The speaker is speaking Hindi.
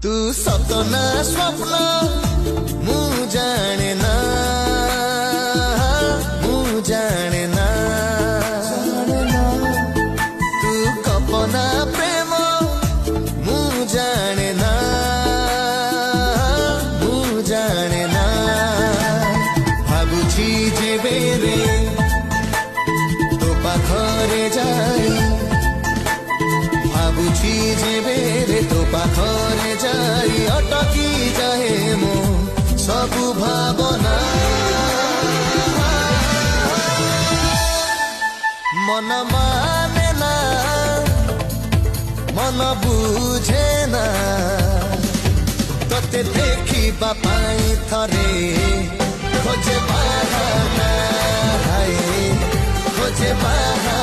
तू सपना स्वप्न मु जाने ना, मु जाने ना। तू कपना प्रेम मु जाने ना, मु जाने ना। भाबुची जेबे रे तो पाखरे जाई, भाबुची जेबे रे तो पाखरे जाई अटकी जाए मो सबु भावना। मन माने ना मन बुझे ना, तोते देखिबा पाई थरे खोजे बाहाना, खोजे बाहाना।